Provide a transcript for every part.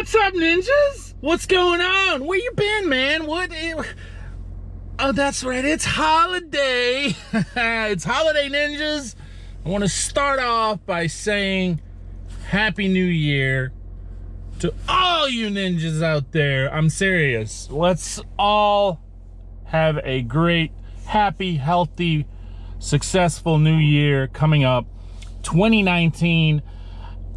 What's up, ninjas? What's going on? Where you been, man? Oh, that's right. It's holiday. It's holiday, ninjas. I want to start off by saying Happy New Year to all you ninjas out there. I'm serious. Let's all have a great, happy, healthy, successful new year coming up. 2019.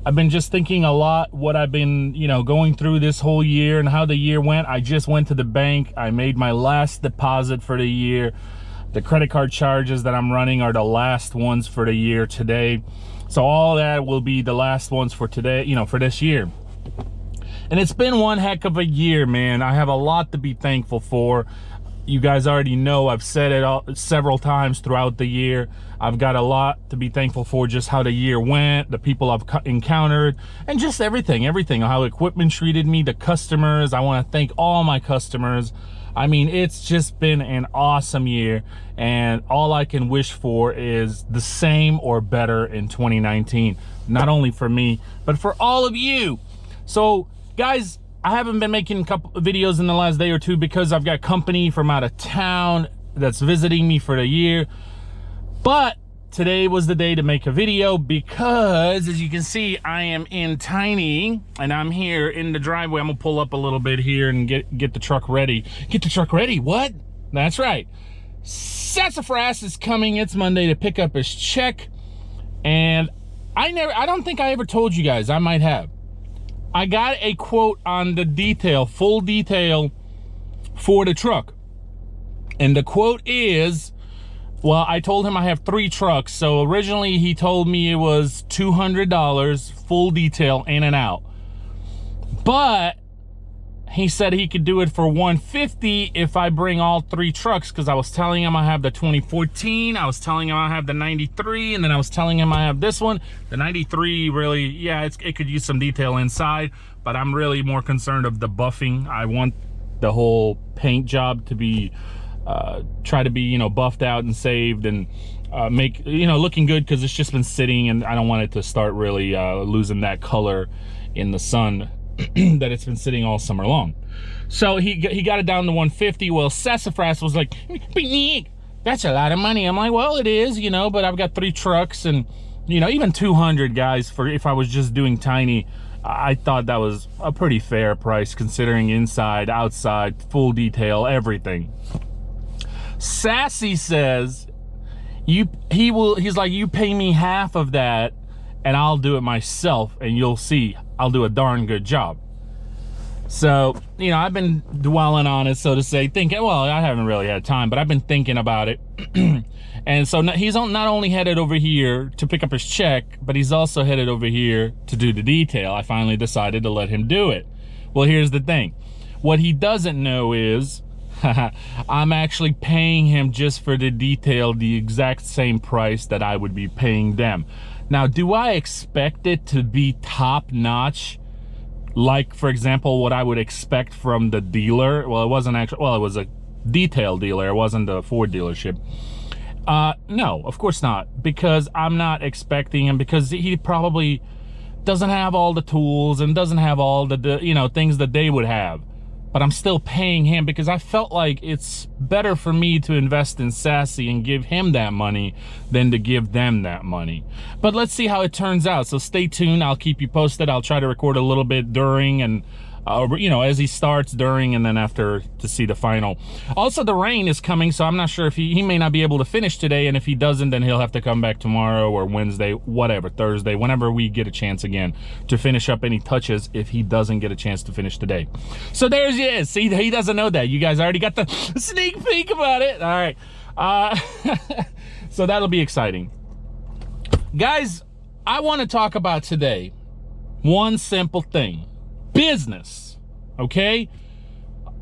I've been just thinking a lot what I've been, going through this whole year and how the year went. I just went to the bank. I made my last deposit for the year. The credit card charges that I'm running are the last ones for the year today. So all that will be the last ones for today, for this year. And it's been one heck of a year, man. I have a lot to be thankful for. You guys already know I've said it several times throughout the year. I've got a lot to be thankful for, just how the year went, the people I've encountered, and just everything, how equipment treated me, the customers. I want to thank all my customers. I mean, it's just been an awesome year, and all I can wish for is the same or better in 2019. Not only for me, but for all of you. So, guys, I haven't been making a couple of videos in the last day or two because I've got company from out of town that's visiting me for the year. But today was the day to make a video because, as you can see, I am in Tiny and I'm here in the driveway. I'm gonna pull up a little bit here and get the truck ready. Get the truck ready? What? That's right. Sassafras is coming. It's Monday to pick up his check. And I don't think I ever told you guys. I might have. I got a quote on the full detail for the truck. And the quote is, well, I told him I have 3 trucks. So originally he told me it was $200 full detail in and out. But he said he could do it for $150 if I bring all 3 trucks, because I was telling him I have the 2014, I was telling him I have the 93, and then I was telling him I have this one. The 93 really, yeah, it could use some detail inside, but I'm really more concerned of the buffing. I want the whole paint job to be try to be buffed out and saved and make looking good, because it's just been sitting and I don't want it to start really losing that color in the sun that it's been sitting all summer long. So he got it down to $150. Well, Sassafras was like, that's a lot of money. I'm like, well, it is, but I've got 3 trucks, and even 200, guys, for if I was just doing Tiny, I thought that was a pretty fair price considering inside, outside, full detail, everything. Sassy says he's like, you pay me half of that and I'll do it myself, and you'll see I'll do a darn good job. So, I've been dwelling on it, so to say, thinking, well, I haven't really had time, but I've been thinking about it. And so he's not only headed over here to pick up his check, but he's also headed over here to do the detail. I finally decided to let him do it. Well, here's the thing. What he doesn't know is I'm actually paying him just for the detail the exact same price that I would be paying them. Now, do I expect it to be top notch? Like, for example, what I would expect from the dealer? Well, it wasn't actually, well, it was a detail dealer. It wasn't a Ford dealership. No, of course not, because I'm not expecting him, because he probably doesn't have all the tools and doesn't have all the things that they would have. But I'm still paying him because I felt like it's better for me to invest in Sassy and give him that money than to give them that money. But let's see how it turns out. So stay tuned. I'll keep you posted. I'll try to record a little bit during and as he starts, during, and then after to see the final. Also, the rain is coming, so I'm not sure if he may not be able to finish today, and if he doesn't, then he'll have to come back tomorrow or Wednesday, whatever, Thursday, whenever we get a chance again to finish up any touches if he doesn't get a chance to finish today. So there's he is. See, he doesn't know that. You guys already got the sneak peek about it. All right. So that'll be exciting. Guys, I want to talk about today one simple thing. Business, okay?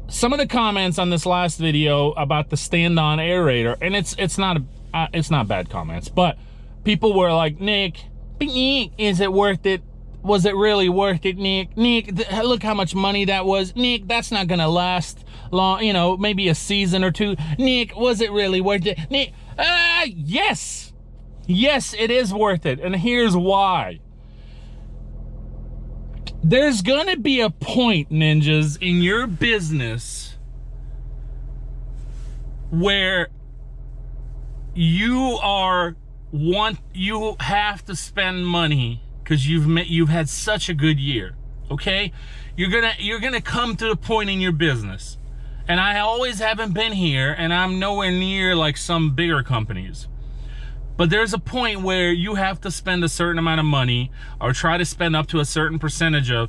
Some of the comments on this last video about the stand-on aerator, and it's not bad comments, but people were like, Nick, is it worth it? Was it really worth it, Nick? Nick, look how much money that was. Nick, that's not gonna last long, maybe a season or 2. Nick, was it really worth it? Nick, yes, it is worth it, and here's why. There's gonna be a point, ninjas, in your business where you have to spend money because you've had such a good year. Okay, you're gonna come to a point in your business, and I always haven't been here, and I'm nowhere near like some bigger companies. But there's a point where you have to spend a certain amount of money, or try to spend up to a certain percentage of,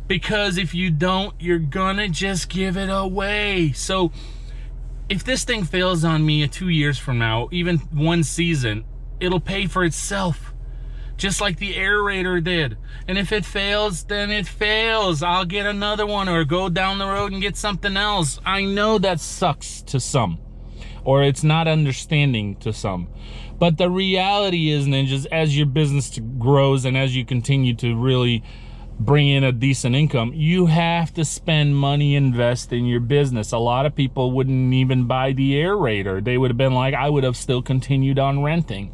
because if you don't, you're gonna just give it away. So if this thing fails on me 2 years from now, even one season, it'll pay for itself, just like the aerator did. And if it fails, then it fails. I'll get another one or go down the road and get something else. I know that sucks to some, or it's not understanding to some. But the reality is, ninjas, as your business grows and as you continue to really bring in a decent income, you have to spend money, invest in your business. A lot of people wouldn't even buy the aerator. They would have been like, I would have still continued on renting.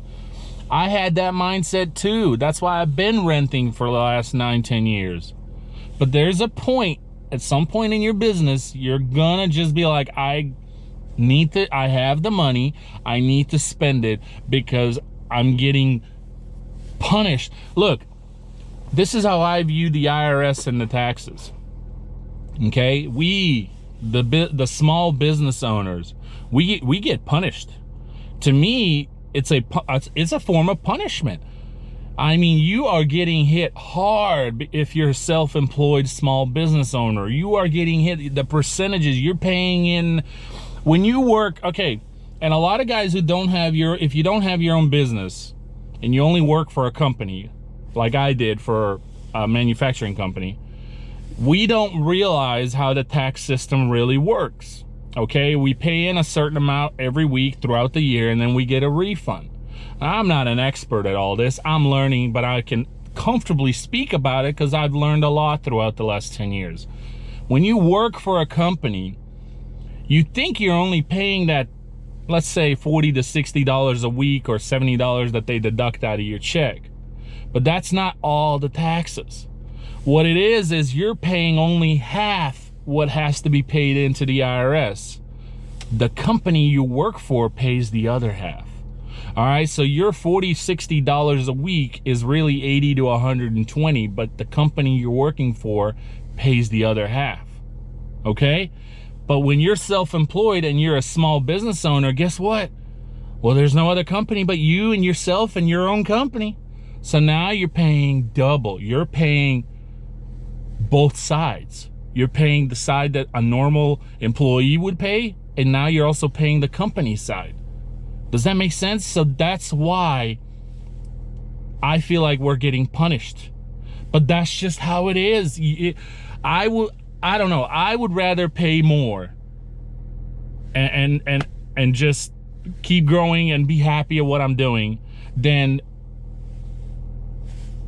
I had that mindset too. That's why I've been renting for the last 9-10 years. But there's a point, at some point in your business, you're gonna just be like, I have the money, I need to spend it because I'm getting punished. Look, this is how I view the IRS and the taxes. Okay, we, the small business owners, we get punished. To me, it's a form of punishment. I mean, you are getting hit hard if you're a self-employed small business owner. You are getting hit, the percentages you're paying in when you work. Okay, and a lot of guys who if you don't have your own business and you only work for a company, like I did for a manufacturing company, we don't realize how the tax system really works. Okay, we pay in a certain amount every week throughout the year, and then we get a refund. I'm not an expert at all this. I'm learning, but I can comfortably speak about it because I've learned a lot throughout the last 10 years. When you work for a company, you think you're only paying that, let's say $40 to $60 a week or $70 that they deduct out of your check. But that's not all the taxes. What it is you're paying only half what has to be paid into the IRS. The company you work for pays the other half. All right, so your $40, $60 a week is really 80 to 120, but the company you're working for pays the other half. Okay? But when you're self-employed and you're a small business owner, guess what? Well, there's no other company but you and yourself and your own company. So now you're paying double. You're paying both sides. You're paying the side that a normal employee would pay, and now you're also paying the company side. Does that make sense? So that's why I feel like we're getting punished. But that's just how it is. I don't know. I would rather pay more and just keep growing and be happy at what I'm doing than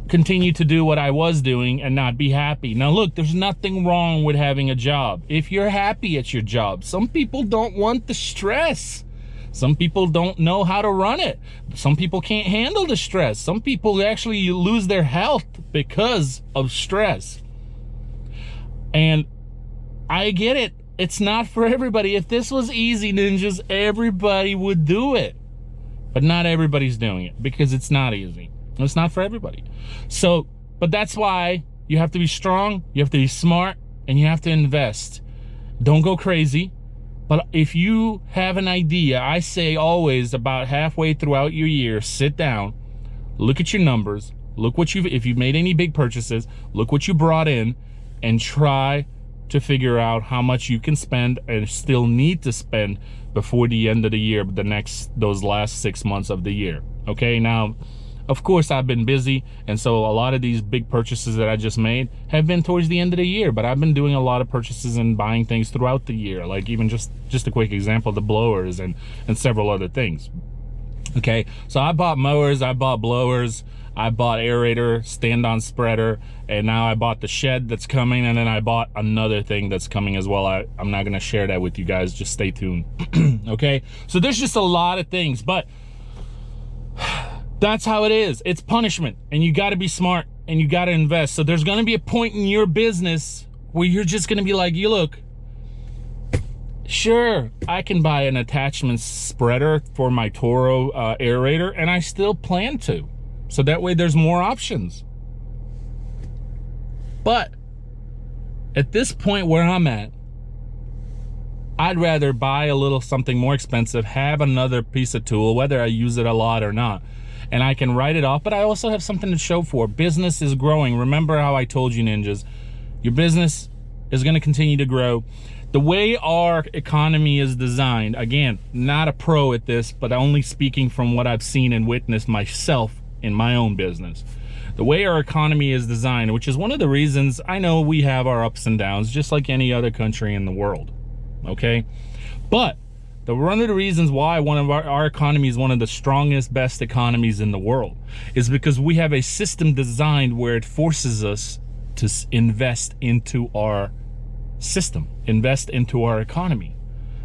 continue to do what I was doing and not be happy. Now look, there's nothing wrong with having a job if you're happy at your job. Some people don't want the stress. Some people don't know how to run it. Some people can't handle the stress. Some people actually lose their health because of stress. And I get it. It's not for everybody. If this was easy, ninjas, everybody would do it. But not everybody's doing it because it's not easy. It's not for everybody. So, but that's why you have to be strong, you have to be smart, and you have to invest. Don't go crazy. But if you have an idea, I say always about halfway throughout your year, sit down, look at your numbers, look what if you've made any big purchases, look what you brought in, and try to figure out how much you can spend and still need to spend before the end of the year, those last 6 months of the year. Okay, now, of course, I've been busy, and so a lot of these big purchases that I just made have been towards the end of the year, but I've been doing a lot of purchases and buying things throughout the year, like even just a quick example, the blowers and several other things. Okay, so I bought mowers, I bought blowers, I bought aerator, stand-on spreader, and now I bought the shed that's coming, and then I bought another thing that's coming as well. I'm not gonna share that with you guys, just stay tuned. Okay, so there's just a lot of things, but that's how it is. It's punishment, and you got to be smart and you got to invest. So there's going to be a point in your business where you're just going to be like, you look, sure, I can buy an attachment spreader for my Toro aerator, and I still plan to. So that way there's more options. But at this point where I'm at, I'd rather buy a little something more expensive, have another piece of tool, whether I use it a lot or not, and I can write it off, but I also have something to show for. Business is growing. Remember how I told you, ninjas, your business is going to continue to grow. The way our economy is designed, again, not a pro at this, but only speaking from what I've seen and witnessed myself in my own business. The way our economy is designed, which is one of the reasons I know we have our ups and downs, just like any other country in the world, okay? But one of the reasons why our economy is one of the strongest, best economies in the world is because we have a system designed where it forces us to invest into our system, invest into our economy,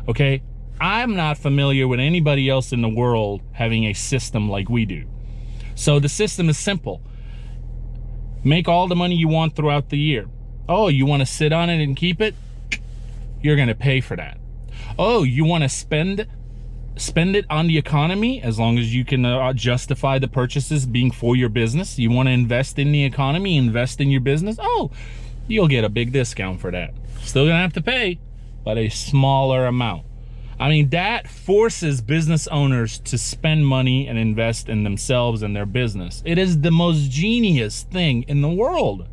okay? I'm not familiar with anybody else in the world having a system like we do. So the system is simple. Make all the money you want throughout the year. Oh, you want to sit on it and keep it? You're going to pay for that. Oh, you want to spend it on the economy, as long as you can justify the purchases being for your business. You want to invest in the economy, invest in your business. Oh, you'll get a big discount for that. Still gonna have to pay, but a smaller amount. I mean, that forces business owners to spend money and invest in themselves and their business. It is the most genius thing in the world.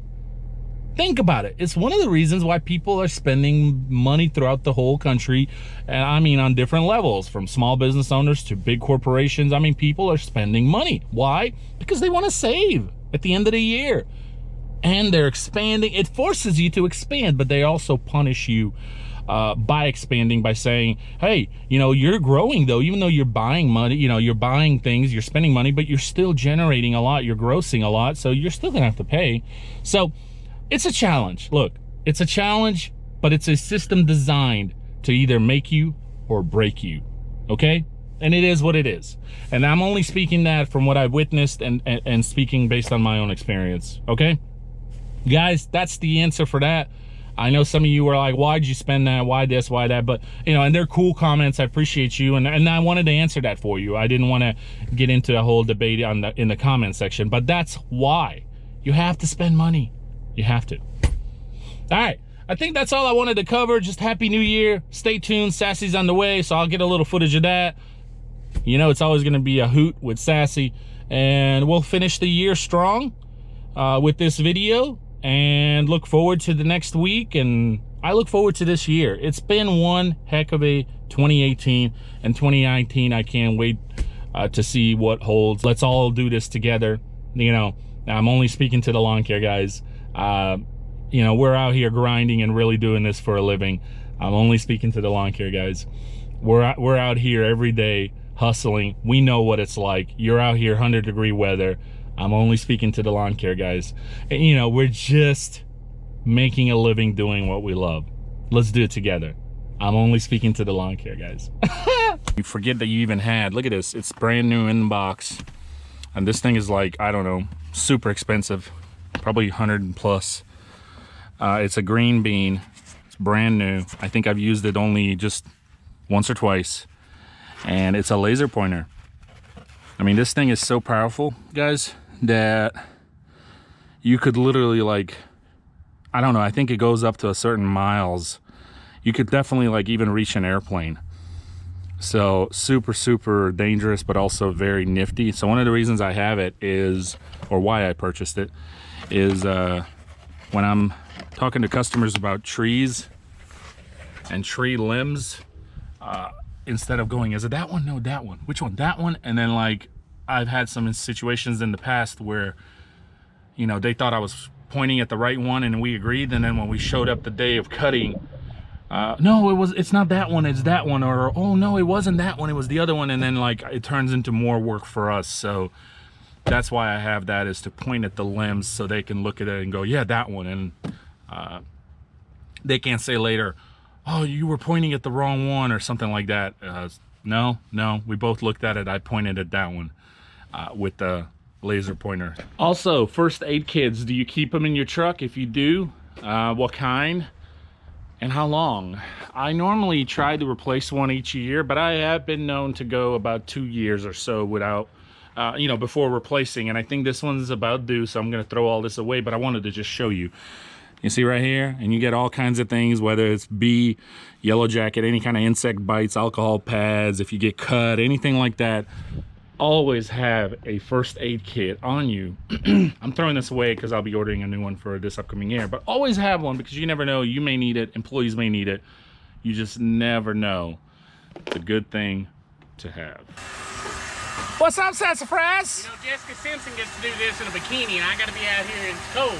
Think about it. It's one of the reasons why people are spending money throughout the whole country. And I mean, on different levels, from small business owners to big corporations. I mean, people are spending money. Why? Because they want to save at the end of the year. And they're expanding. It forces you to expand, but they also punish you by expanding, by saying, hey, you know, you're growing though, even though you're buying money, you know, you're buying things, you're spending money, but you're still generating a lot, you're grossing a lot, so you're still gonna have to pay. So it's a challenge. Look, it's a challenge, but it's a system designed to either make you or break you, okay? And it is what it is. And I'm only speaking that from what I've witnessed and speaking based on my own experience, okay? Guys, that's the answer for that. I know some of you were like, why'd you spend that? Why this, why that? But, you know, and they're cool comments. I appreciate you. And I wanted to answer that for you. I didn't want to get into a whole debate in the comment section, but that's why. You have to spend money. You have to. All right. I think that's all I wanted to cover. Just Happy New Year. Stay tuned. Sassy's on the way, so I'll get a little footage of that. You know, it's always going to be a hoot with Sassy. And we'll finish the year strong with this video. And look forward to the next week, and I look forward to this year. It's been one heck of a 2018, and 2019 I can't wait to see what holds. Let's all do this together. You know, I'm only speaking to the lawn care guys. You know, we're out here grinding and really doing this for a living. I'm only speaking to the lawn care guys. We're out here every day hustling. We know what it's like. You're out here 100-degree weather. I'm only speaking to the lawn care guys. And, you know, we're just making a living doing what we love. Let's do it together. I'm only speaking to the lawn care guys. You forget that you even had, look at this. It's brand new in the box. And this thing is like, I don't know, super expensive. Probably 100 plus. It's a green bean. It's brand new. I think I've used it only just once or twice. And it's a laser pointer. I mean, this thing is so powerful, guys, that you could literally, like, I don't know, I think it goes up to a certain miles. You could definitely, like, even reach an airplane. So super, super dangerous, but also very nifty. So one of the reasons I have it is, or why I purchased it, is when I'm talking to customers about trees and tree limbs, instead of going, is it that one? No, that one. Which one? That one? And then, like, I've had some situations in the past where, you know, they thought I was pointing at the right one and we agreed. And then when we showed up the day of cutting, no, it's not that one, it's that one. Or, oh no, it wasn't that one, it was the other one. And then, like, it turns into more work for us. So that's why I have that, is to point at the limbs so they can look at it and go, yeah, that one. And they can't say later, oh, you were pointing at the wrong one or something like that. No, we both looked at it. I pointed at that one with the laser pointer. Also, first aid kits. Do you keep them in your truck? If you do, what kind and how long? I normally try to replace one each year, but I have been known to go about 2 years or so without, you know, before replacing. And I think this one's about due, so I'm gonna throw all this away, but I wanted to just show you. You see right here, and you get all kinds of things, whether it's bee, yellow jacket, any kind of insect bites, alcohol pads, if you get cut, anything like that, always have a first aid kit on you. I'm throwing this away because I'll be ordering a new one for this upcoming year, but always have one because you never know. You may need it, employees may need it. You just never know. It's a good thing to have. What's up, Sassafras? You know, Jessica Simpson gets to do this in a bikini, and I gotta be out here and it's cold.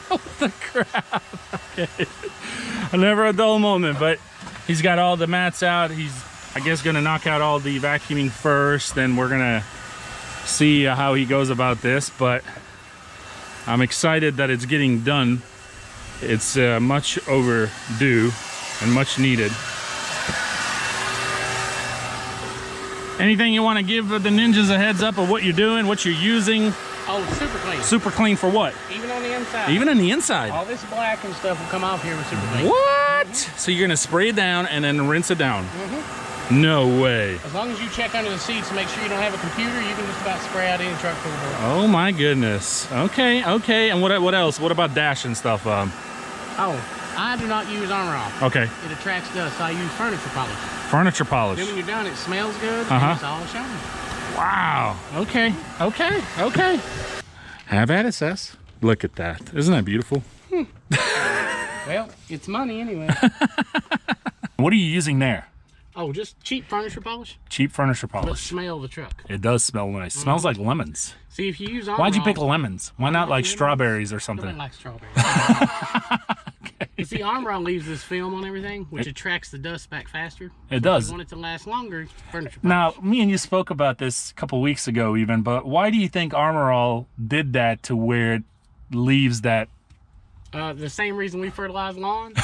What the crap? Okay. Never a dull moment, but he's got all the mats out. He's, I guess, gonna knock out all the vacuuming first, then we're gonna see how he goes about this, but I'm excited that it's getting done. It's much overdue and much needed. Anything you want to give the ninjas a heads up of what you're doing, what you're using? Oh, super clean. Super clean for what? Even on the inside. Even on the inside? All this black and stuff will come off here with super clean. What? So you're gonna spray it down and then rinse it down? Mm-hmm. No way. As long as you check under the seats and make sure you don't have a computer, you can just about spray out any truck full of water. Oh my goodness. Okay, okay. And what else? What about dash and stuff? Oh, I do not use Armor All. Okay. It attracts dust, so I use furniture polish. Furniture polish. Then when you're done, it smells good and it's all shiny. Wow. Okay. Okay. Okay. Have at it, Sess. Look at that. Isn't that beautiful? Well, it's money anyway. What are you using there? Oh, just cheap furniture polish. Cheap furniture But polish. smell the truck. It does smell nice. Smells like lemons. See, if you use Armor Why'd you All- pick lemons? Why not like strawberries or Nobody something? likes strawberries. You see, Armor All leaves this film on everything, which attracts the dust back faster. It So does. If you want it to last longer, furniture polish. Now, me and you spoke about this a couple weeks ago even, but why do you think Armor All did that to where it leaves that? The same reason we fertilize lawns.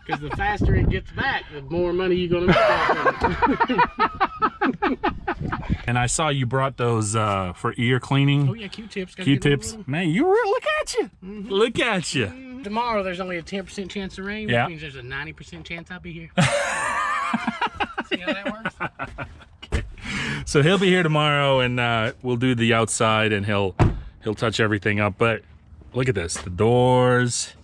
Because the faster it gets back, the more money you're going to make off of it. And I saw you brought those for ear cleaning. Oh yeah, Q-tips. Q-tips. Man, look at you. Look at you. Tomorrow there's only a 10% chance of rain, Yeah. which means there's a 90% chance I'll be here. See how that works? Okay. So he'll be here tomorrow, and we'll do the outside, and he'll touch everything up. But look at this, the doors.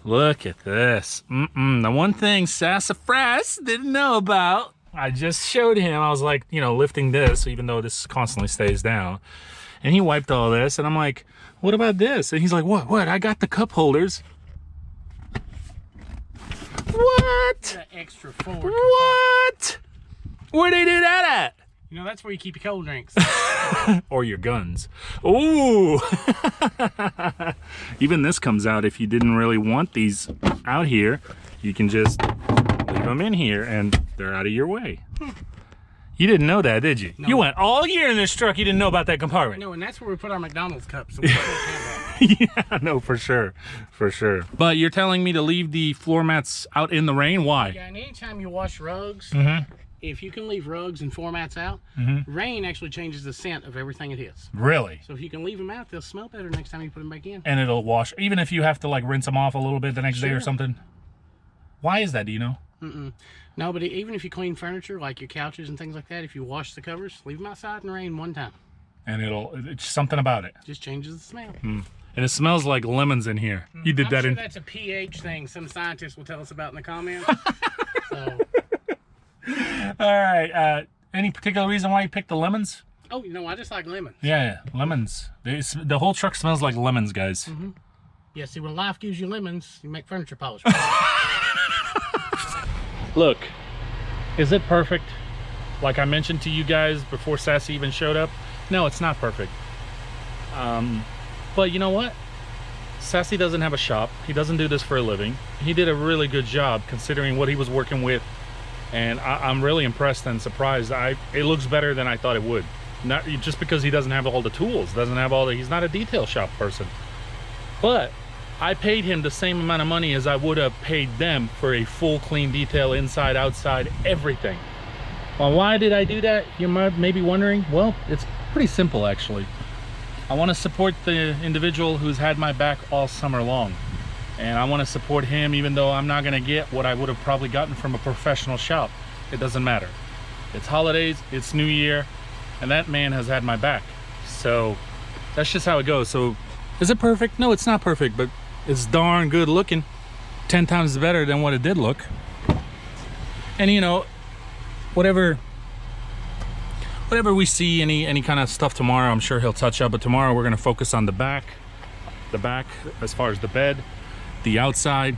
Look at this. The one thing Sassafras didn't know about, I just showed him. I was like, you know, lifting this, even though this constantly stays down. And he wiped all this, and I'm like, what about this? And he's like, what? I got the cup holders. What? That extra forward. What? Where they do that at? You know, that's where you keep your cold drinks. Or your guns. Ooh. Even this comes out. If you didn't really want these out here, you can just leave them in here and they're out of your way. You didn't know that, did you? No. You went all year in this truck, you didn't know about that compartment. No, and that's where we put our McDonald's cups. So we can't have that. Yeah, no, for sure. For sure. But you're telling me to leave the floor mats out in the rain? Why? Yeah, and anytime you wash rugs, if you can leave rugs and floor mats out, rain actually changes the scent of everything it hits. Really? So if you can leave them out, they'll smell better next time you put them back in. And it'll wash, even if you have to like rinse them off a little bit the next day or Sure. something? Why is that, do you know? No, but even if you clean furniture, like your couches and things like that, if you wash the covers, leave them outside in the rain one time. And it's something about it. Just changes the smell. And it smells like lemons in here. You did I'm that sure in... that's a pH thing some scientists will tell us about in the comments. So, All right. Any particular reason why you picked the lemons? oh, you know, I just like lemons. Yeah, lemons. The whole truck smells like lemons, guys. Yeah, see, when life gives you lemons, you make furniture polish. Look, is it perfect? Like I mentioned to you guys before Sassy even showed up? No, it's not perfect. But you know what? Sassy doesn't have a shop. He doesn't do this for a living. He did a really good job considering what he was working with. And I'm really impressed and surprised. It looks better than I thought it would. Not just because he doesn't have all the tools, he's not a detail shop person. But I paid him the same amount of money as I would have paid them for a full clean detail, inside, outside, everything. Well, why did I do that? You might maybe wondering. Well, it's pretty simple actually. I want to support the individual who's had my back all summer long. And I want to support him even though I'm not going to get what I would have probably gotten from a professional shop. It doesn't matter. It's holidays, it's New Year, and that man has had my back. So that's just how it goes. So is it perfect? No, it's not perfect, but it's darn good looking. 10 times better than what it did look. And you know, whatever we see, any kind of stuff tomorrow, I'm sure he'll touch up. But tomorrow we're gonna focus on the back as far as the bed, the outside.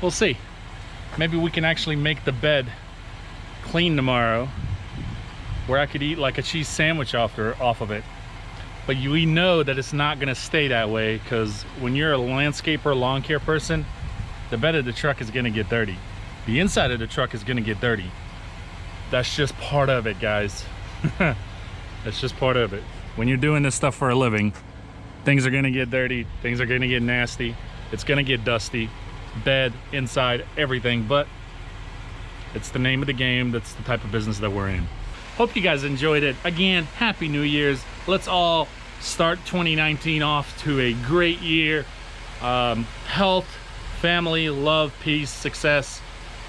We'll see. Maybe we can actually make the bed clean tomorrow, where I could eat like a cheese sandwich off of it. But we know that it's not gonna stay that way, because when you're a landscaper, lawn care person, the bed of the truck is gonna get dirty. The inside of the truck is gonna get dirty. That's just part of it, guys. That's just part of it. When you're doing this stuff for a living, things are gonna get dirty, things are gonna get nasty, it's gonna get dusty, bed, inside, everything, but it's the name of the game. That's the type of business that we're in. Hope you guys enjoyed it. Again, Happy New Year's. Let's all start 2019 off to a great year. Health, family, love, peace, success,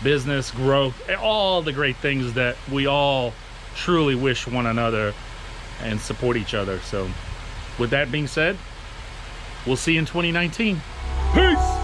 business, growth, all the great things that we all truly wish one another, and support each other. So with that being said, we'll see you in 2019. Peace.